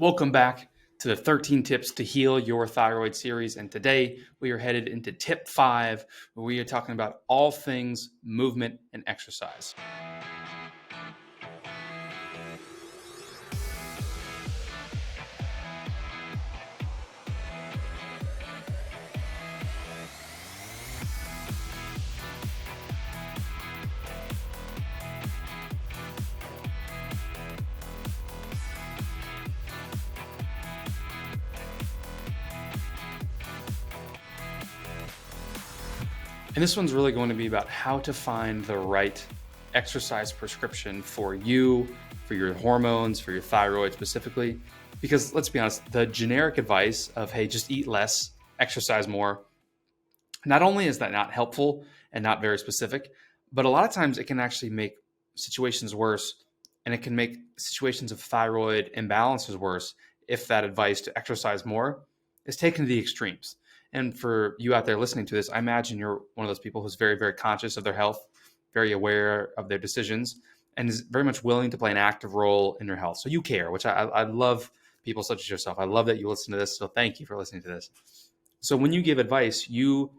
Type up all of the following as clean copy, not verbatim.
Welcome back to the 13 Tips to Heal Your Thyroid series. And today we are headed into tip 5, where we are talking about all things movement and exercise. And this one's really going to be about how to find the right exercise prescription for you, for your hormones, for your thyroid specifically. Because let's be honest, the generic advice of, hey, just eat less, exercise more, not only is that not helpful and not very specific, but a lot of times it can actually make situations worse, and it can make situations of thyroid imbalances worse if that advice to exercise more is taken to the extremes. And for you out there listening to this, I imagine you're one of those people who's very, very conscious of their health, very aware of their decisions, and is very much willing to play an active role in your health. So you care, which I love people such as yourself. I love that you listen to this. So thank you for listening to this. So when you give advice, you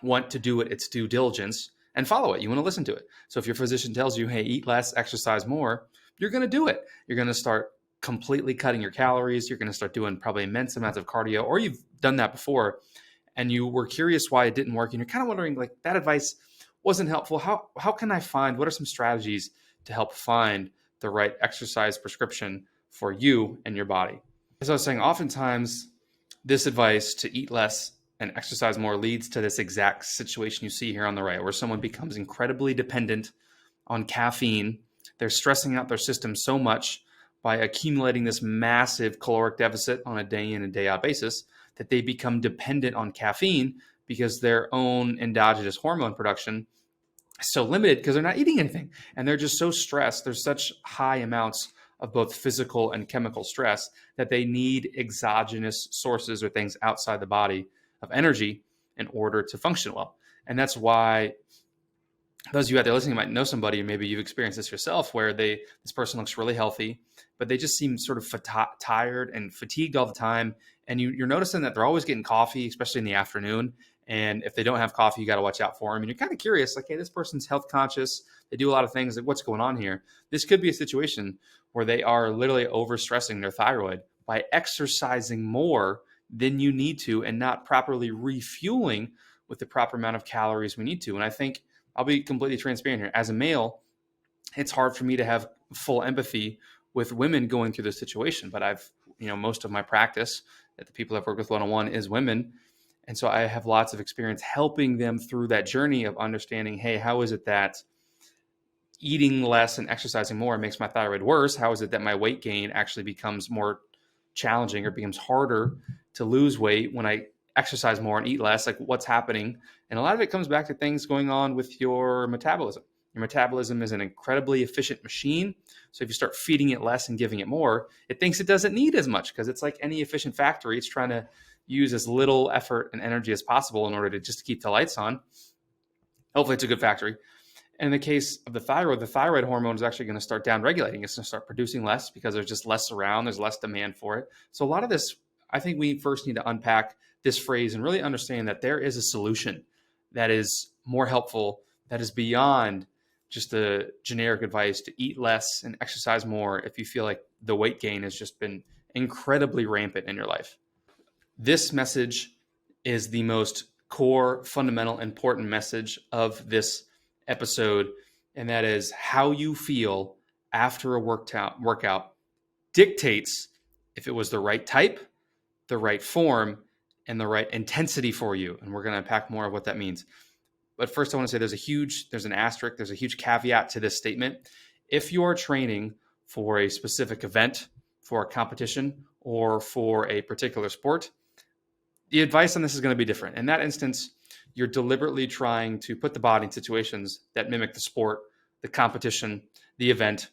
want to do its due diligence and follow it. You want to listen to it. So if your physician tells you, hey, eat less, exercise more, you're going to do it. You're going to start completely cutting your calories. You're going to start doing probably immense amounts of cardio, or you've done that before and you were curious why it didn't work. And you're kind of wondering, like, that advice wasn't helpful. How can I find, what are some strategies to help find the right exercise prescription for you and your body? As I was saying, oftentimes this advice to eat less and exercise more leads to this exact situation you see here on the right, where someone becomes incredibly dependent on caffeine. They're stressing out their system so much by accumulating this massive caloric deficit on a day in and day out basis that they become dependent on caffeine because their own endogenous hormone production is so limited because they're not eating anything. And they're just so stressed. There's such high amounts of both physical and chemical stress that they need exogenous sources or things outside the body of energy in order to function well. And that's why those of you out there listening might know somebody, and maybe you've experienced this yourself, where this person looks really healthy, but they just seem sort of tired and fatigued all the time. And you're noticing that they're always getting coffee, especially in the afternoon. And if they don't have coffee, you got to watch out for them. And you're kind of curious, like, hey, this person's health conscious. They do a lot of things. Like, what's going on here? This could be a situation where they are literally overstressing their thyroid by exercising more than you need to and not properly refueling with the proper amount of calories we need to. And I think I'll be completely transparent here. As a male, it's hard for me to have full empathy with women going through this situation. But most of my practice that the people I've worked with one-on-one is women. And so I have lots of experience helping them through that journey of understanding, hey, how is it that eating less and exercising more makes my thyroid worse? How is it that my weight gain actually becomes more challenging or becomes harder to lose weight when I exercise more and eat less? Like, what's happening? And a lot of it comes back to things going on with your metabolism. Your metabolism is an incredibly efficient machine. So if you start feeding it less and giving it more, it thinks it doesn't need as much, because it's like any efficient factory. It's trying to use as little effort and energy as possible in order to just keep the lights on. Hopefully it's a good factory. And in the case of the thyroid hormone is actually going to start down-regulating. It's going to start producing less because there's just less around. There's less demand for it. So a lot of this, I think we first need to unpack this phrase and really understand that there is a solution that is more helpful, that is beyond just the generic advice to eat less and exercise more if you feel like the weight gain has just been incredibly rampant in your life. This message is the most core, fundamental, important message of this episode, and that is how you feel after a workout dictates if it was the right type, the right form, and the right intensity for you. And we're going to unpack more of what that means. But first, I want to say there's an asterisk, there's a huge caveat to this statement. If you are training for a specific event, for a competition, or for a particular sport, the advice on this is going to be different. In that instance, you're deliberately trying to put the body in situations that mimic the sport, the competition, the event.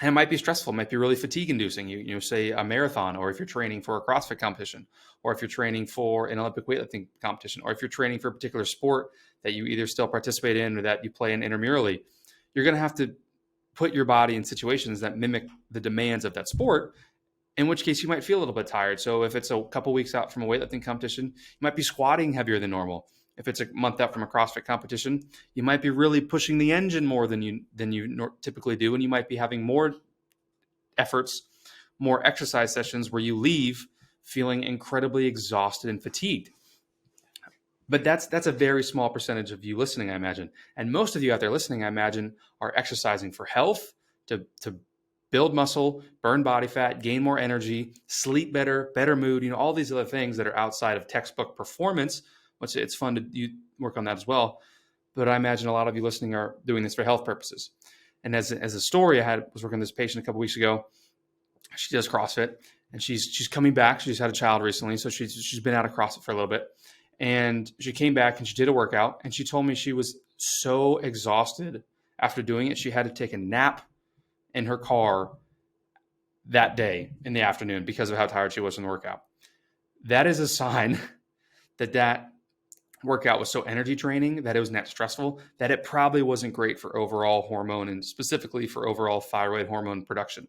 And it might be stressful, it might be really fatigue inducing. You say a marathon, or if you're training for a CrossFit competition, or if you're training for an Olympic weightlifting competition, or if you're training for a particular sport that you either still participate in or that you play in intramurally, you're going to have to put your body in situations that mimic the demands of that sport in which case you might feel a little bit tired. So if it's a couple weeks out from a weightlifting competition, you might be squatting heavier than normal. If it's a month out from a CrossFit competition, you might be really pushing the engine more than you typically do, and you might be having more efforts, more exercise sessions where you leave feeling incredibly exhausted and fatigued. But that's a very small percentage of you listening, I imagine. And most of you out there listening, I imagine, are exercising for health, to build muscle, burn body fat, gain more energy, sleep better, better mood, all these other things that are outside of textbook performance, which it's fun to work on that as well. But I imagine a lot of you listening are doing this for health purposes. And as a story, was working with this patient a couple weeks ago. She does CrossFit, and she's coming back. She's had a child recently, so she's been out of CrossFit for a little bit. And she came back and she did a workout, and she told me she was so exhausted after doing it. She had to take a nap in her car that day in the afternoon because of how tired she was from the workout. That is a sign that workout was so energy draining, that it was net stressful, that it probably wasn't great for overall hormone and specifically for overall thyroid hormone production.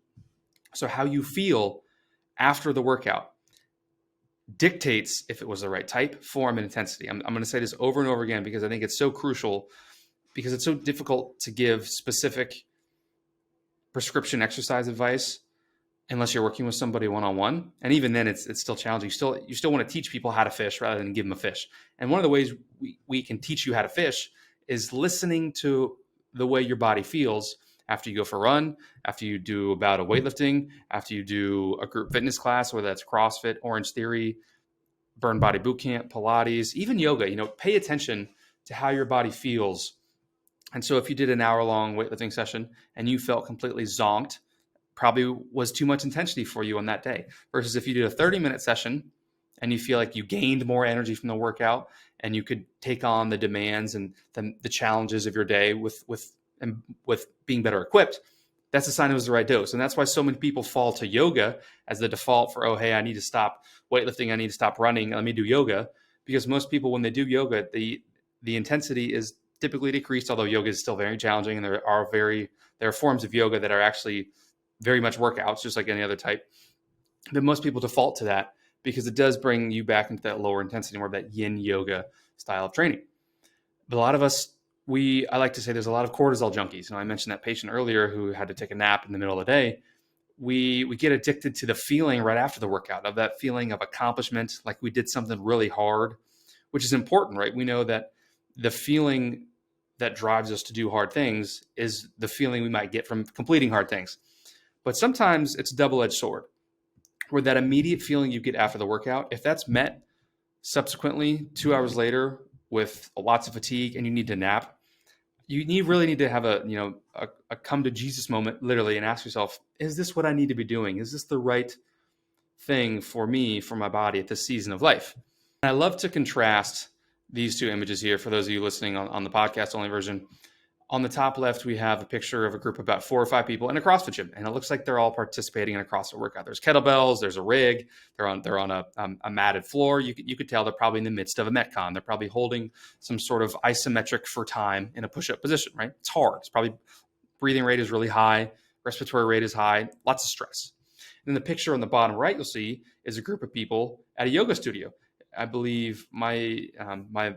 So how you feel after the workout dictates if it was the right type, form, and intensity. I'm going to say this over and over again because I think it's so crucial, because it's so difficult to give specific prescription exercise advice unless you're working with somebody one-on-one. And even then it's still challenging. You still want to teach people how to fish rather than give them a fish. And one of the ways we can teach you how to fish is listening to the way your body feels after you go for a run, after you do a bout of weightlifting, after you do a group fitness class, whether that's CrossFit, Orange Theory, Burn Body Bootcamp, Pilates, even yoga. Pay attention to how your body feels. And so if you did an hour-long weightlifting session and you felt completely zonked, probably was too much intensity for you on that day. Versus if you did a 30-minute session and you feel like you gained more energy from the workout and you could take on the demands and the challenges of your day with being better equipped, that's a sign it was the right dose. And that's why so many people fall to yoga as the default for, oh, hey, I need to stop weightlifting, I need to stop running, let me do yoga. Because most people, when they do yoga, the intensity is typically decreased, although yoga is still very challenging. And there are forms of yoga that are actually very much workouts, just like any other type. But most people default to that because it does bring you back into that lower intensity, more of that yin yoga style of training. But a lot of us, I like to say there's a lot of cortisol junkies. I mentioned that patient earlier who had to take a nap in the middle of the day. We get addicted to the feeling right after the workout, of that feeling of accomplishment, like we did something really hard, which is important, right? We know that the feeling that drives us to do hard things is the feeling we might get from completing hard things. But sometimes it's a double-edged sword, where that immediate feeling you get after the workout, if that's met subsequently 2 hours later with lots of fatigue and you need to nap, you really need to have a come to Jesus moment, literally, and ask yourself, is this what I need to be doing? Is this the right thing for me, for my body at this season of life? And I love to contrast these two images here for those of you listening on the podcast only version. On the top left, we have a picture of a group of about 4 or 5 people in a CrossFit gym, and it looks like they're all participating in a CrossFit workout. There's kettlebells, there's a rig, they're on a matted floor. You could tell they're probably in the midst of a Metcon. They're probably holding some sort of isometric for time in a push-up position, right? It's hard. It's probably breathing rate is really high, respiratory rate is high, lots of stress. And then the picture on the bottom right you'll see is a group of people at a yoga studio. I believe my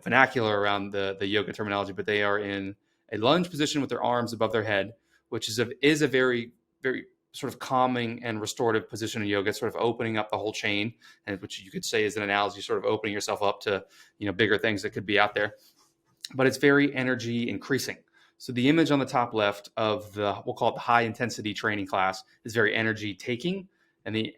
vernacular around the yoga terminology, but they are in a lunge position with their arms above their head, which is a very, very sort of calming and restorative position in yoga, sort of opening up the whole chain, and which you could say is an analogy, sort of opening yourself up to bigger things that could be out there. But it's very energy increasing. So the image on the top left of we'll call it the high intensity training class, is very energy taking, and the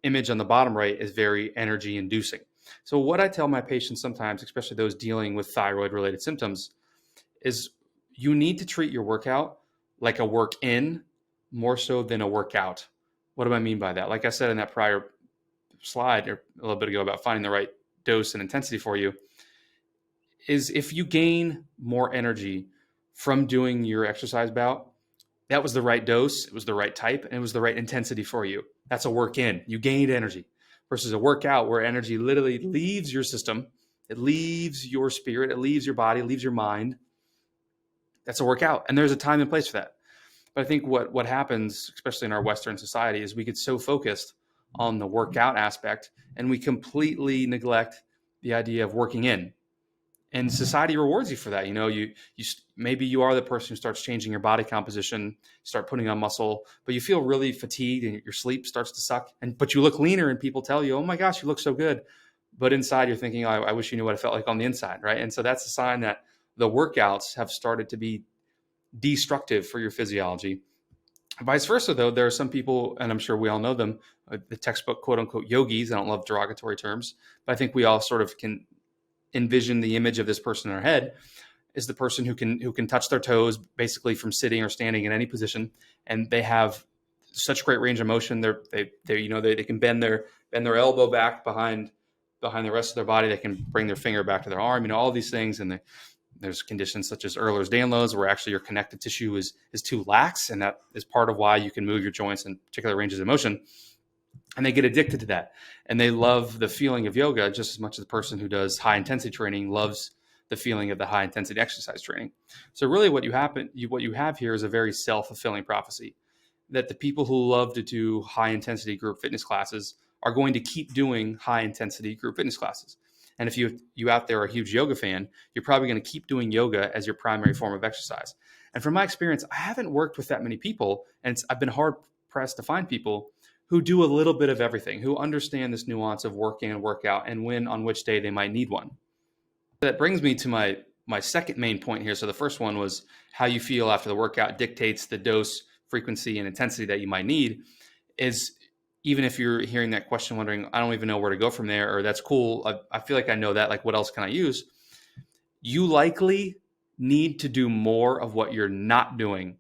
image on the bottom right is very energy inducing. So what I tell my patients sometimes, especially those dealing with thyroid related symptoms, is you need to treat your workout like a work in more so than a workout. What do I mean by that? Like I said in that prior slide or a little bit ago about finding the right dose and intensity for you, is if you gain more energy from doing your exercise bout, that was the right dose, it was the right type, and it was the right intensity for you. That's a work in. You gained energy. Versus a workout where energy literally leaves your system, it leaves your spirit, it leaves your body, it leaves your mind. That's a workout. And there's a time and place for that. But I think what happens, especially in our Western society, is we get so focused on the workout aspect, and we completely neglect the idea of working in. And society rewards you for that. You maybe you are the person who starts changing your body composition, start putting on muscle, but you feel really fatigued and your sleep starts to suck. But you look leaner, and people tell you, "Oh my gosh, you look so good." But inside, you're thinking, I wish you knew what it felt like on the inside, right? And so that's a sign that the workouts have started to be destructive for your physiology. Vice versa, though, there are some people, and I'm sure we all know them, the textbook quote unquote yogis. I don't love derogatory terms, but I think we all sort of can envision the image of this person in our head is the person who can touch their toes basically from sitting or standing in any position, and they have such great range of motion. They can bend their elbow back behind the rest of their body. They can bring their finger back to their arm. All these things, and there's conditions such as Ehlers-Danlos, where actually your connective tissue is too lax, and that is part of why you can move your joints in particular ranges of motion. And they get addicted to that, and they love the feeling of yoga just as much as the person who does high intensity training loves the feeling of the high intensity exercise training. So really what you have here is a very self-fulfilling prophecy, that the people who love to do high intensity group fitness classes are going to keep doing high intensity group fitness classes. And if you out there are a huge yoga fan, you're probably going to keep doing yoga as your primary form of exercise. And from my experience, I haven't worked with that many people, and I've been hard pressed to find people who do a little bit of everything, who understand this nuance of work in and work out, and when on which day they might need one. That brings me to my second main point here. So the first one was how you feel after the workout dictates the dose, frequency, and intensity that you might need. Is even if you're hearing that question wondering, I don't even know where to go from there, or that's cool, I feel like I know that, like what else can I use? You likely need to do more of what you're not doing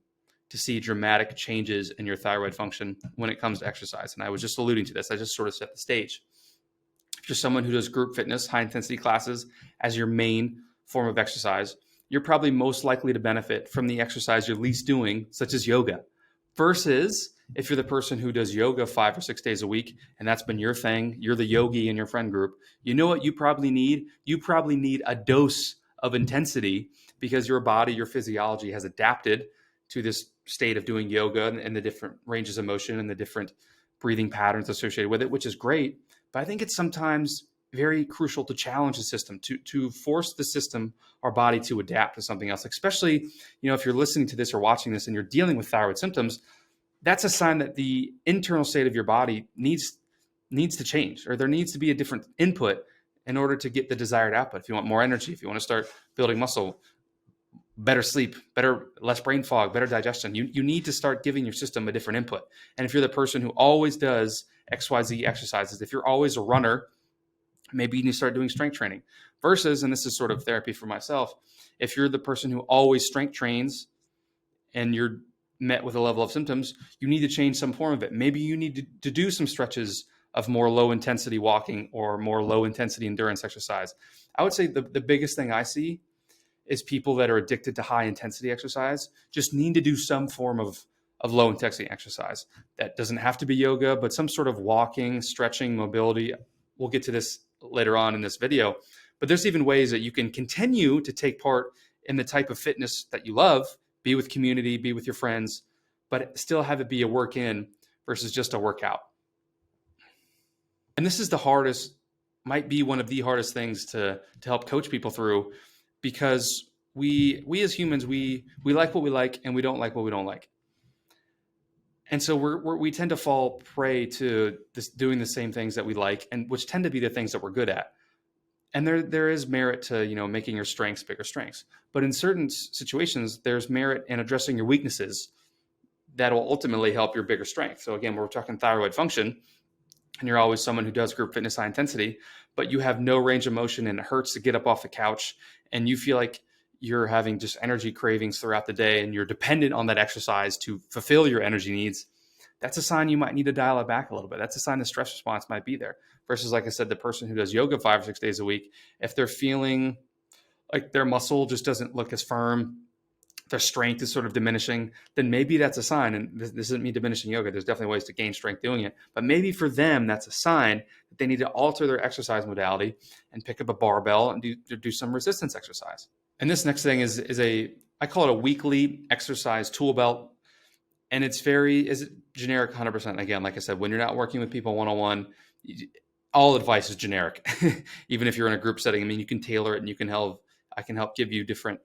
to see dramatic changes in your thyroid function when it comes to exercise. And I was just alluding to this. I just sort of set the stage. If you're someone who does group fitness, high intensity classes as your main form of exercise, you're probably most likely to benefit from the exercise you're least doing, such as yoga, versus if you're the person who does yoga 5 or 6 days a week, and that's been your thing, you're the yogi in your friend group, you know what you probably need? You probably need a dose of intensity, because your body, your physiology has adapted to this state of doing yoga and the different ranges of motion and the different breathing patterns associated with it, which is great. But I think it's sometimes very crucial to challenge the system, to force the system, our body, to adapt to something else. Especially, if you're listening to this or watching this and you're dealing with thyroid symptoms, that's a sign that the internal state of your body needs to change, or there needs to be a different input in order to get the desired output. If you want more energy, if you want to start building muscle, better sleep, less brain fog, better digestion, you need to start giving your system a different input. And if you're the person who always does XYZ exercises, if you're always a runner, maybe you need to start doing strength training. Versus, and this is sort of therapy for myself, if you're the person who always strength trains and you're met with a level of symptoms, you need to change some form of it. Maybe you need to do some stretches of more low intensity walking or more low intensity endurance exercise. I would say the biggest thing I see is people that are addicted to high intensity exercise just need to do some form of low intensity exercise. That doesn't have to be yoga, but some sort of walking, stretching, mobility. We'll get to this later on in this video, but there's even ways that you can continue to take part in the type of fitness that you love, be with community, be with your friends, but still have it be a work in versus just a workout. And this is might be one of the hardest things to help coach people through, because we as humans, we like what we like and we don't like what we don't like. And so we tend to fall prey to doing the same things that we like, and which tend to be the things that we're good at. And there is merit to, making your strengths bigger strengths. But in certain situations, there's merit in addressing your weaknesses that will ultimately help your bigger strength. So again, we're talking thyroid function, and you're always someone who does group fitness high intensity, but you have no range of motion and it hurts to get up off the couch, and you feel like you're having just energy cravings throughout the day and you're dependent on that exercise to fulfill your energy needs. That's a sign you might need to dial it back a little bit. That's a sign the stress response might be there. Versus, like I said, the person who does yoga 5 or 6 days a week, if they're feeling like their muscle just doesn't look as firm, their strength is sort of diminishing, then maybe that's a sign. And this isn't me diminishing yoga. There's definitely ways to gain strength doing it. But maybe for them, that's a sign that they need to alter their exercise modality and pick up a barbell and do some resistance exercise. And this next thing is I call it a weekly exercise tool belt. And it's generic 100%. Again, like I said, when you're not working with people one-on-one, all advice is generic. Even if you're in a group setting, I mean, you can tailor it and I can help give you different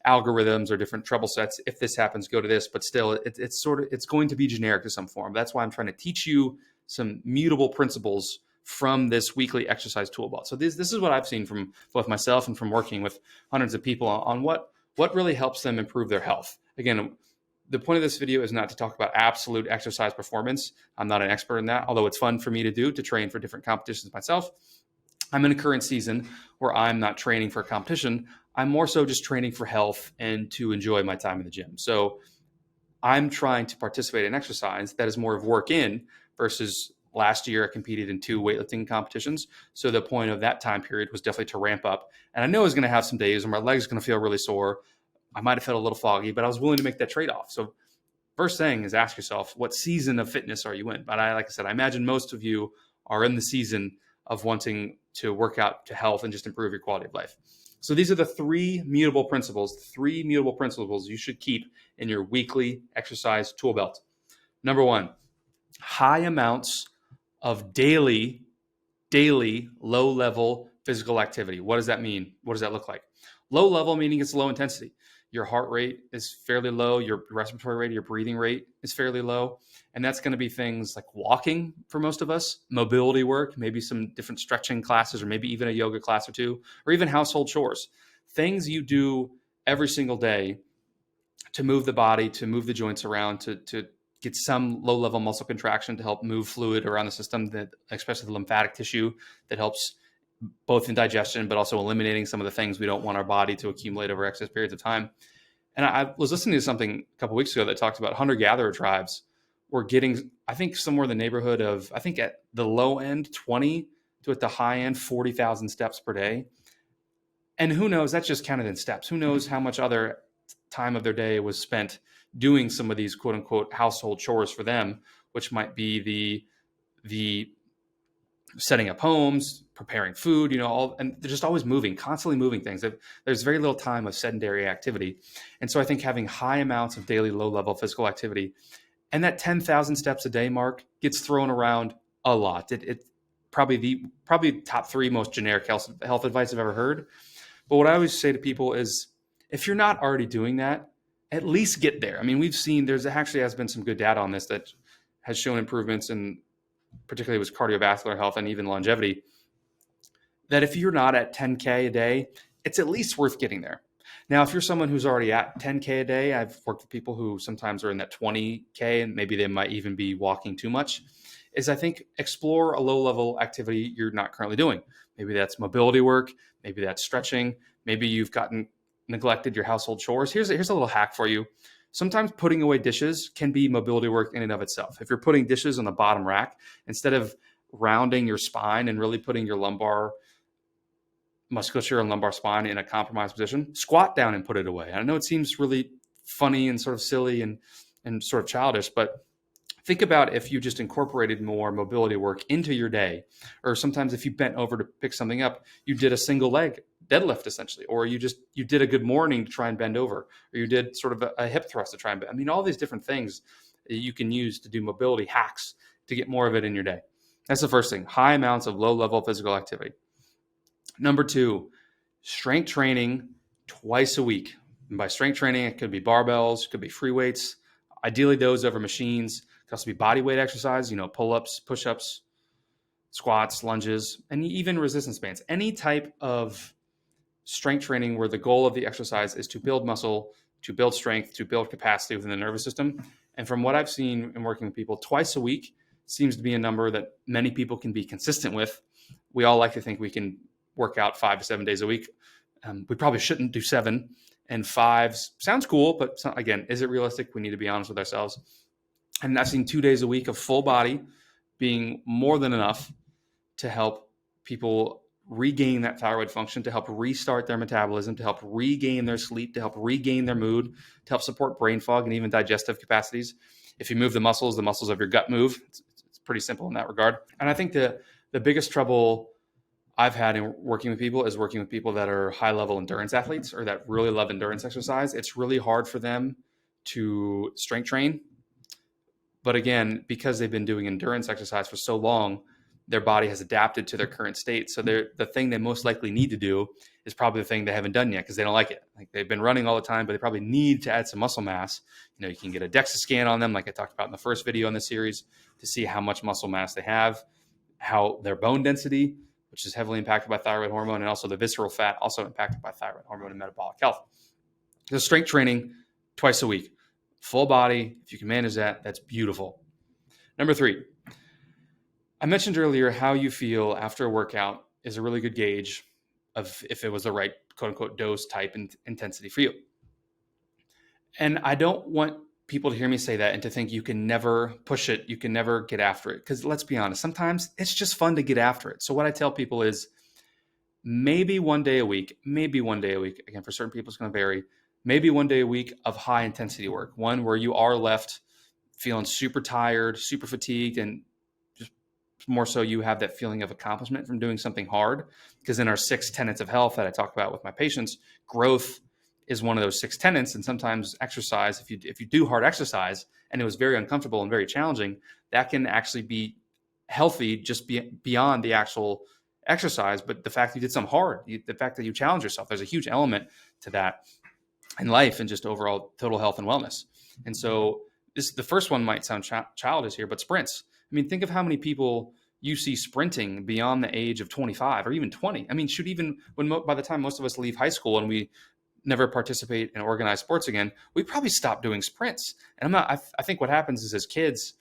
algorithms or different trouble sets. If this happens, go to this, but still it's going to be generic to some form. That's why I'm trying to teach you some mutable principles from this weekly exercise toolbelt. So this is what I've seen from both myself and from working with hundreds of people on what really helps them improve their health. Again, the point of this video is not to talk about absolute exercise performance. I'm not an expert in that, although it's fun for me to do, to train for different competitions myself. I'm in a current season where I'm not training for a competition. I'm more so just training for health and to enjoy my time in the gym. So I'm trying to participate in exercise that is more of work in versus last year I competed in 2 weightlifting competitions. So the point of that time period was definitely to ramp up. And I know I was going to have some days where my legs are going to feel really sore. I might have felt a little foggy, but I was willing to make that trade-off. So first thing is ask yourself, what season of fitness are you in? But like I said, I imagine most of you are in the season of wanting to work out to health and just improve your quality of life. So these are the 3 mutable principles you should keep in your weekly exercise tool belt. Number 1, high amounts of daily low-level physical activity. What does that mean? What does that look like? Low level meaning it's low intensity. Your heart rate is fairly low. Your respiratory rate, your breathing rate is fairly low. And that's going to be things like walking for most of us, mobility work, maybe some different stretching classes, or maybe even a yoga class or 2, or even household chores. Things you do every single day to move the body, to move the joints around, to get some low-level muscle contraction to help move fluid around the system, that especially the lymphatic tissue that helps both in digestion, but also eliminating some of the things we don't want our body to accumulate over excess periods of time. And I was listening to something a couple of weeks ago that talked about hunter-gatherer tribes were getting, I think, somewhere in the neighborhood of, I think at the low end, 20 to at the high end, 40,000 steps per day. And who knows, that's just counted in steps. Who knows how much other time of their day was spent doing some of these quote unquote household chores for them, which might be the setting up homes, preparing food, and they're just always moving, constantly moving things. There's very little time of sedentary activity. And so I think having high amounts of daily low-level physical activity, and that 10,000 steps a day mark gets thrown around a lot. It probably top 3 most generic health advice I've ever heard. But what I always say to people is, if you're not already doing that, at least get there. I mean, we've seen there's actually has been some good data on this that has shown improvements in particularly with cardiovascular health and even longevity, that if you're not at 10K a day, it's at least worth getting there. Now, if you're someone who's already at 10K a day, I've worked with people who sometimes are in that 20K and maybe they might even be walking too much, is I think explore a low-level activity you're not currently doing. Maybe that's mobility work, maybe that's stretching, maybe you've neglected your household chores. Here's a little hack for you. Sometimes putting away dishes can be mobility work in and of itself. If you're putting dishes on the bottom rack, instead of rounding your spine and really putting your lumbar musculature and lumbar spine in a compromised position, squat down and put it away. I know it seems really funny and sort of silly and sort of childish, but think about if you just incorporated more mobility work into your day, or sometimes if you bent over to pick something up, you did a single leg deadlift essentially, or you did a good morning to try and bend over, or you did sort of a hip thrust to try and bend. I mean, all these different things you can use to do mobility hacks to get more of it in your day. That's the first thing, high amounts of low-level physical activity. Number 2, strength training twice a week. And by strength training, it could be barbells, it could be free weights, ideally those over machines. It could also be body weight exercise, pull-ups, push-ups, squats, lunges, and even resistance bands. Any type of strength training where the goal of the exercise is to build muscle, to build strength, to build capacity within the nervous system. And from what I've seen in working with people, twice a week seems to be a number that many people can be consistent with. We all like to think we can work out 5 to 7 days a week. We probably shouldn't do 7, and 5 sounds cool, but again, is it realistic? We need to be honest with ourselves. And I've seen 2 days a week of full body being more than enough to help people regain that thyroid function, to help restart their metabolism, to help regain their sleep, to help regain their mood, to help support brain fog and even digestive capacities. If you move the muscles of your gut move. It's pretty simple in that regard. And I think the biggest trouble I've had in working with people is working with people that are high-level endurance athletes or that really love endurance exercise. It's really hard for them to strength train But again, because they've been doing endurance exercise for so long, their body has adapted to their current state. So the thing they most likely need to do is probably the thing they haven't done yet because they don't like it. Like they've been running all the time, but they probably need to add some muscle mass. You can get a DEXA scan on them, like I talked about in the first video in the series, to see how much muscle mass they have, how their bone density, which is heavily impacted by thyroid hormone, and also the visceral fat, also impacted by thyroid hormone and metabolic health. So strength training twice a week, full body. If you can manage that, that's beautiful. Number 3, I mentioned earlier how you feel after a workout is a really good gauge of if it was the right quote unquote dose, type, and intensity for you. And I don't want people to hear me say that and to think you can never push it, you can never get after it. Because let's be honest, sometimes it's just fun to get after it. So what I tell people is maybe one day a week, again, for certain people it's going to vary, maybe one day a week of high intensity work, one where you are left feeling super tired, super fatigued, and just more so you have that feeling of accomplishment from doing something hard. Because in our 6 tenets of health that I talk about with my patients, growth is one of those 6 tenets. And sometimes exercise, if you do hard exercise and it was very uncomfortable and very challenging, that can actually be healthy just beyond the actual exercise. But the fact that you did something hard, the fact that you challenge yourself, there's a huge element to that in life and just overall total health and wellness. And so the first one might sound childish here, but sprints. I mean, think of how many people you see sprinting beyond the age of 25 or even 20. I mean, shoot, even by the time most of us leave high school and we never participate in organized sports again, we probably stop doing sprints. And I think what happens is as kids,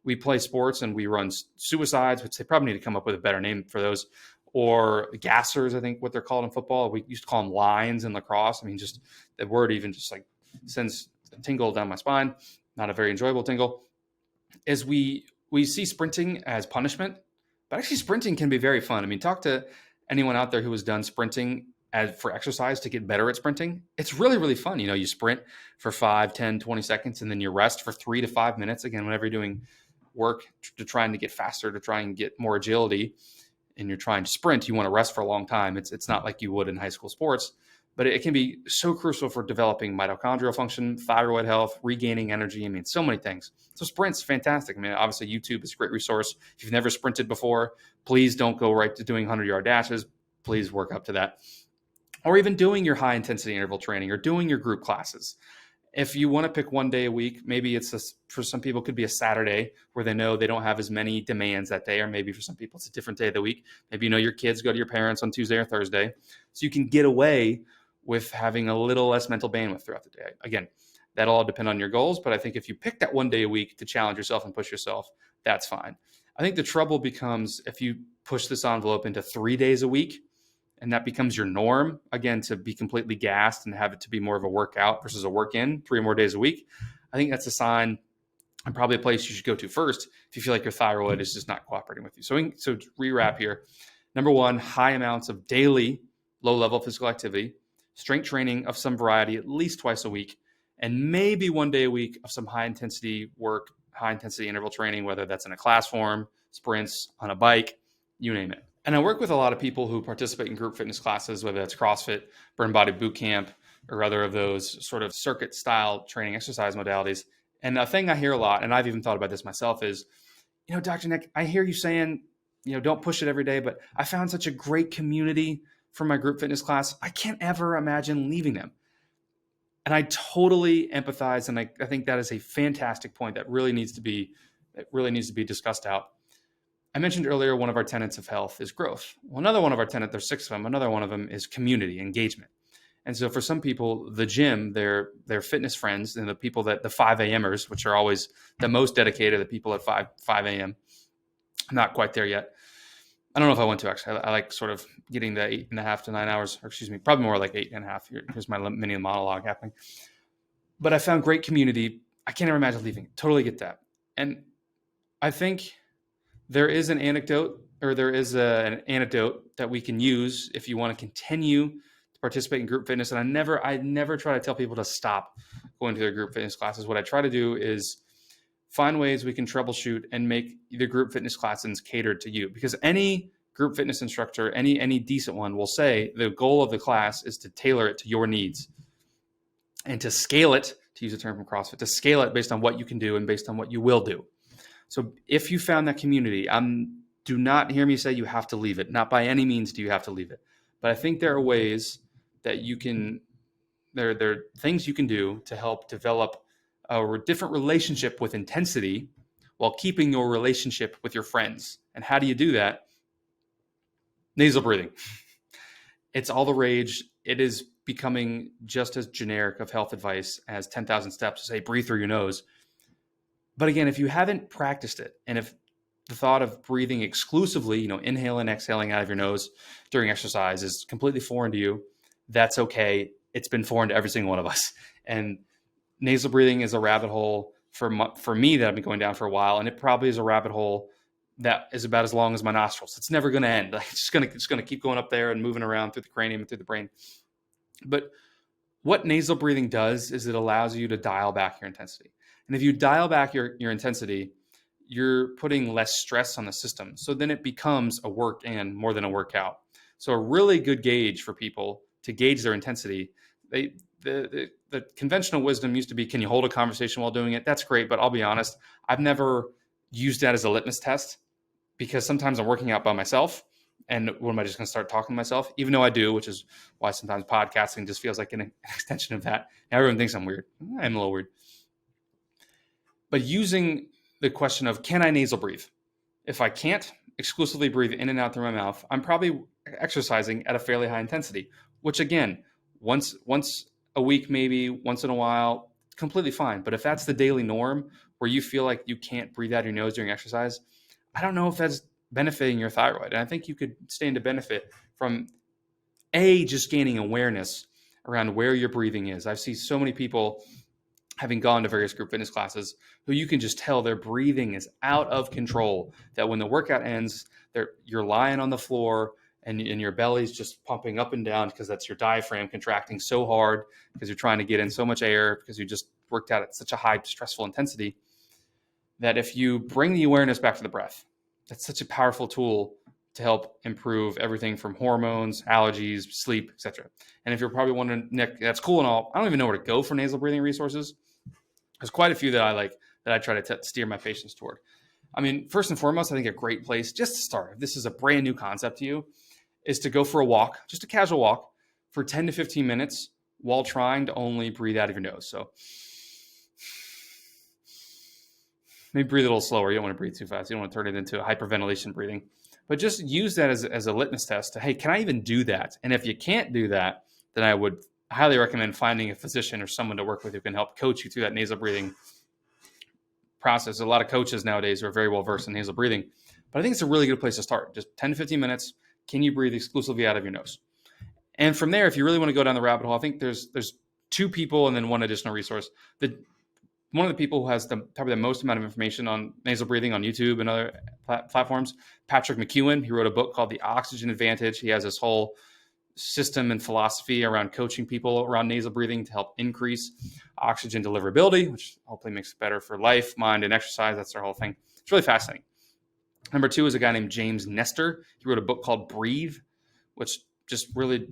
we play sports and we run suicides, which they probably need to come up with a better name for those, or gassers, I think what they're called in football. We used to call them lines in lacrosse. I mean, just the word even just like sends a tingle down my spine. Not a very enjoyable tingle. Is we see sprinting as punishment, but actually sprinting can be very fun. I mean, talk to anyone out there who has done sprinting for exercise to get better at sprinting. It's really, really fun. You sprint for 5, 10, 20 seconds, and then you rest for 3 to 5 minutes. Again, whenever you're doing work to trying to get faster, to try and get more agility, and you're trying to sprint, you want to rest for a long time. It's not like you would in high school sports, but it can be so crucial for developing mitochondrial function, thyroid health, regaining energy. I mean, so many things. So sprints, fantastic. I mean, obviously YouTube is a great resource. If you've never sprinted before, please don't go right to doing 100-yard dashes. Please work up to that. Or even doing your high intensity interval training or doing your group classes. If you want to pick one day a week, maybe for some people, it could be a Saturday where they know they don't have as many demands that day. Or maybe for some people, it's a different day of the week. Maybe your kids go to your parents on Tuesday or Thursday. So you can get away with having a little less mental bandwidth throughout the day. Again, that'll all depend on your goals. But I think if you pick that one day a week to challenge yourself and push yourself, that's fine. I think the trouble becomes if you push this envelope into 3 days a week, and that becomes your norm, again, to be completely gassed and have it to be more of a workout versus a work in 3 more days a week. I think that's a sign and probably a place you should go to first if you feel like your thyroid is just not cooperating with you. So to rewrap here, number 1, high amounts of daily low-level physical activity, strength training of some variety at least twice a week, and maybe one day a week of some high-intensity work, high-intensity interval training, whether that's in a class form, sprints, on a bike, you name it. And I work with a lot of people who participate in group fitness classes, whether that's CrossFit, Burn Body Boot Camp, or other of those sort of circuit style training exercise modalities. And a thing I hear a lot, and I've even thought about this myself, is, Dr. Nick, I hear you saying, don't push it every day, but I found such a great community for my group fitness class. I can't ever imagine leaving them. And I totally empathize. And I think that is a fantastic point that really needs to be discussed out. I mentioned earlier, one of our tenets of health is growth. Well, another one of our tenets, there's 6 of them. Another one of them is community engagement. And so for some people, the gym, their fitness friends, and the people the 5 a.m.ers, which are always the most dedicated, the people at 5 a.m. I'm not quite there yet. I don't know if I want to actually. I like sort of getting the 8.5 to 9 hours, or excuse me, probably more like 8.5. Here's my mini monologue happening. But I found great community. I can't ever imagine leaving. Totally get that. And I think there is an anecdote that we can use if you want to continue to participate in group fitness. And I never try to tell people to stop going to their group fitness classes. What I try to do is find ways we can troubleshoot and make the group fitness classes catered to you. Because any group fitness instructor, any decent one, will say the goal of the class is to tailor it to your needs and to scale it to use a term from CrossFit, to scale it based on what you can do and based on what you will do. So if you found that community, do not hear me say you have to leave it. Not by any means do you have to leave it. But I think there are ways that you can, there are things you can do to help develop a different relationship with intensity while keeping your relationship with your friends. And how do you do that? Nasal breathing. It's all the rage. It is becoming just as generic of health advice as 10,000 steps to say, breathe through your nose. But again, if you haven't practiced it, and if the thought of breathing exclusively, inhaling, exhaling out of your nose during exercise is completely foreign to you, that's okay. It's been foreign to every single one of us. And nasal breathing is a rabbit hole for me that I've been going down for a while. And it probably is a rabbit hole that is about as long as my nostrils. It's never going to end. It's just going to keep going up there and moving around through the cranium and through the brain. But what nasal breathing does is it allows you to dial back your intensity. And if you dial back your intensity, you're putting less stress on the system. So then it becomes a work and more than a workout. So a really good gauge for people to gauge their intensity, the conventional wisdom used to be, can you hold a conversation while doing it? That's great. But I'll be honest, I've never used that as a litmus test, because sometimes I'm working out by myself. And what am I just going to start talking to myself? Even though I do, which is why sometimes podcasting just feels like an extension of that. Everyone thinks I'm weird. I'm a little weird. But using the question of, can I nasal breathe? If I can't exclusively breathe in and out through my mouth, I'm probably exercising at a fairly high intensity, which again, once a week, maybe once in a while, completely fine. But if that's the daily norm where you feel like you can't breathe out your nose during exercise, I don't know if that's benefiting your thyroid. And I think you could stand to benefit from just gaining awareness around where your breathing is. I've seen so many people, having gone to various group fitness classes, who you can just tell their breathing is out of control, that when the workout ends, you're lying on the floor and your belly's just pumping up and down because that's your diaphragm contracting so hard because you're trying to get in so much air because you just worked out at such a high stressful intensity, that if you bring the awareness back to the breath, that's such a powerful tool to help improve everything from hormones, allergies, sleep, etc. And if you're probably wondering, Nick, that's cool and all, I don't even know where to go for nasal breathing resources. There's quite a few that I like, that I try to steer my patients toward. I mean, first and foremost, I think a great place just to start, if this is a brand new concept to you, is to go for a walk, just a casual walk for 10 to 15 minutes while trying to only breathe out of your nose. So maybe breathe a little slower. You don't want to breathe too fast. You don't want to turn it into hyperventilation breathing. But just use that as a litmus test to, hey, can I even do that? And if you can't do that, then I would highly recommend finding a physician or someone to work with who can help coach you through that nasal breathing process. A lot of coaches nowadays who are very well versed in nasal breathing. But I think it's a really good place to start. Just 10 to 15 minutes. Can you breathe exclusively out of your nose? And from there, if you really want to go down the rabbit hole, I think there's two people and then one additional resource. One of the people who has probably the most amount of information on nasal breathing on YouTube and other platforms, Patrick McEwen. He wrote a book called The Oxygen Advantage. He has this whole system and philosophy around coaching people around nasal breathing to help increase oxygen deliverability, which hopefully makes it better for life, mind, and exercise. That's their whole thing. It's really fascinating. Number two is a guy named James Nestor. He wrote a book called Breathe, which just really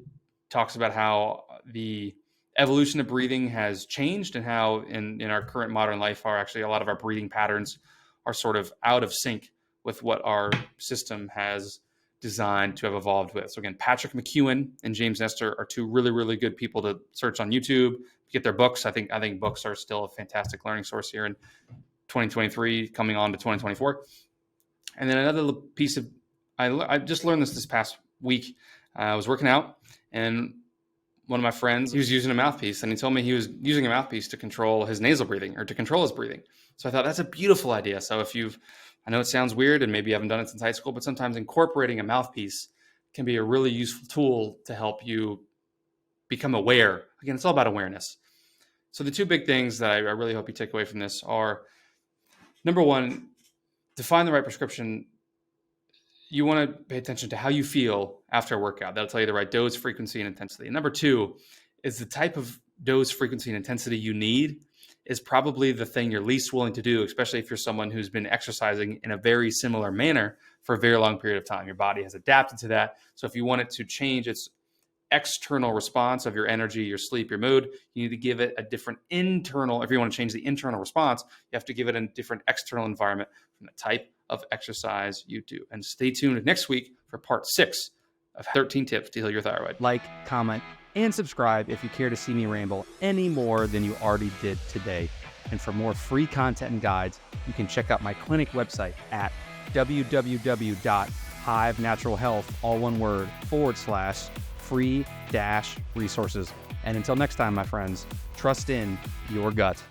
talks about how the evolution of breathing has changed and how in our current modern life a lot of our breathing patterns are sort of out of sync with what our system has designed to have evolved with. So again, Patrick McEwen and James Nestor are two really, really good people to search on YouTube, get their books. I think books are still a fantastic learning source here in 2023, coming on to 2024. And then another piece of, I just learned this past week. I was working out and one of my friends, he was using a mouthpiece, and he told me he was using a mouthpiece to control his nasal breathing or to control his breathing. So I thought that's a beautiful idea. So I know it sounds weird and maybe you haven't done it since high school, but sometimes incorporating a mouthpiece can be a really useful tool to help you become aware. Again, it's all about awareness. So the two big things that I really hope you take away from this are, number one, to find the right prescription, you want to pay attention to how you feel after a workout. That'll tell you the right dose, frequency, and intensity. And number two is the type of dose, frequency, and intensity you need is probably the thing you're least willing to do, especially if you're someone who's been exercising in a very similar manner for a very long period of time. Your body has adapted to that. So if you want it to change its external response of your energy, your sleep, your mood. You need to give it a different internal, if you want to change the internal response, you have to give it a different external environment from the type of exercise you do. And stay tuned next week for part 6 of 13 tips to heal your thyroid. Like, comment, and subscribe if you care to see me ramble any more than you already did today. And for more free content and guides, you can check out my clinic website at www.hivenaturalhealth.free-resources. And until next time, my friends, trust in your gut.